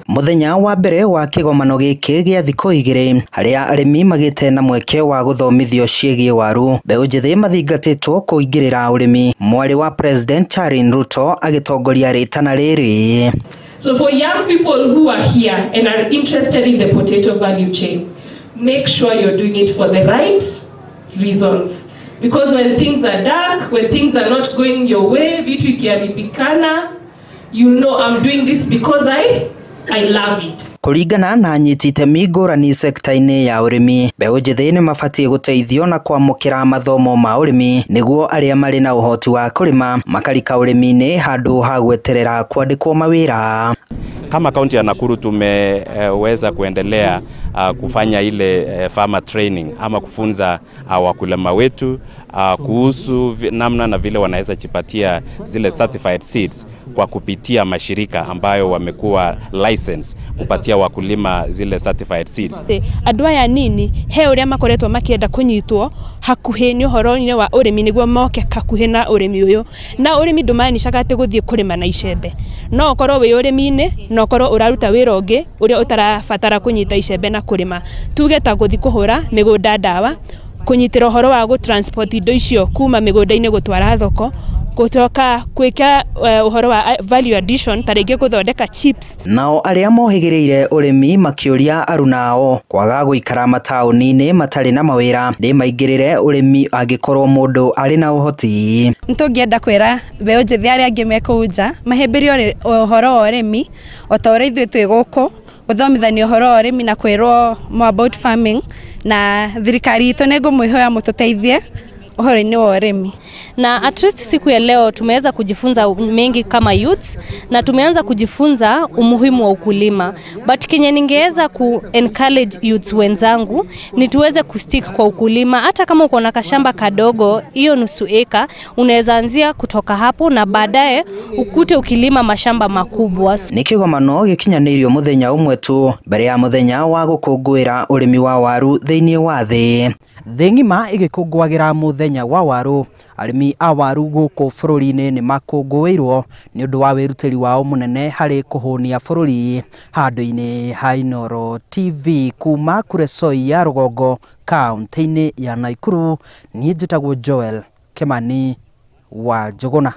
Muthenya wa mbere wa kigomano giki gia thikũ igĩrĩ haria arĩmi magĩte na mweke wa gũthomithio ciĩgiĩ waru, mbeũ njĩthĩ mathingatĩtwo kũingĩrĩra ũrĩmi. Mwarĩ wa President Charles Ruto agĩtongoria rĩtana rĩrĩ. So for young people who are here and are interested in the potato value chain, make sure you're doing it for the right reasons. Because when things are dark, when things are not going your way, vitu ikiharibikana, you know I'm doing this because I love it. Kũringana na nyiti itemi ngũrani sekta-inĩ ya ũrĩmi, mbeũ njĩthĩ nĩ mabatie gũteithio na kwamũkĩra mathomo ma ũrĩmi nĩguo arĩa marĩ na ũhoti wa kũrĩma makarika ũrĩmi-inĩ handũ ha gweterera kwandĩkwo mawĩra. Kama kaunti ya Nakuru tumeweza kuendelea kufanya ile farmer training ama kufunza wakulima wetu kuhusu namna na vile wanaweza jipatia zile certified seeds kwa kupitia mashirika ambayo wamekuwa license kupatia wakulima zile certified seeds. Andũ aya nini he uria makoretwo makienda kunyitwo hakuhi ni uhoro-ini wa urimi niguo moke hakuhi na urimi uyu, na urimi ndumaanishaga ati guthie kurima na icembe, no ukorwo wi urimi-ini no ukorwo uraruta wira ungi uria utarabatara kunyita icembe na kurima, tuge ta guthi kuhura migunda ndawa, kunyitira uhoro wa go transport indo icio kuma migunda-ini gutwara thoko, kutoka kwika uhoro wa value addition tarĩngĩ gũthondeka chips. Nao arĩa mohĩgĩrĩire ũrĩmi makĩũria aruna ao kwaga gũikara mataũni-inĩ matarĩ na mawĩra nĩ maingĩrĩre ũrĩmi angĩkorwo mũndũ arĩ na ũhoti. Nĩtũngĩenda kwĩra mbeũ njĩthĩ arĩa angĩ me kũu nja mahĩmbĩrie ũhoro wa ũrĩmi o ta ũrĩa ithuĩ twĩ gũkũ, gũthomithania ũhoro wa ũrĩmi na kwĩrwo more about farming, na thirikari itũ nĩ ngũmwĩhoya mũtũteithie uhoro-ini wa urimi. Na at least siku ya leo tumeweza kujifunza mengi kama youths na tumeanza kujifunza umuhimu wa ukulima. But kenye ningeweza encourage youths wenzangu ni tuweze kustick kwa ukulima. Hata kama uko na kashamba kadogo, hiyo nusu eka, unaweza anzia kutoka hapo na baadaye ukute ukilima mashamba makubwa. Nĩ kĩgomano gĩkinyanĩirio mũthenya ũmwe tu mbere ya mũthenya wa gũkũngũĩra ũrĩmi wa waru thĩinĩ wa thĩ. Thĩ ng'ima ĩgĩkũngũagĩra mũthenya wa waru, arĩmi a waru gũkũ bũrũri-inĩ nĩ makũngũĩirwo nĩ ũndũ wa wĩrutĩri wao mũnene harĩ kũhũnia bũrũri. Handũ-inĩ ha Inooro TV kuma Kuresoi ya rũgongo kaunti-inĩ ya Nakuru, niĩ njĩtagwo Joel Kimani wa Njũgũna.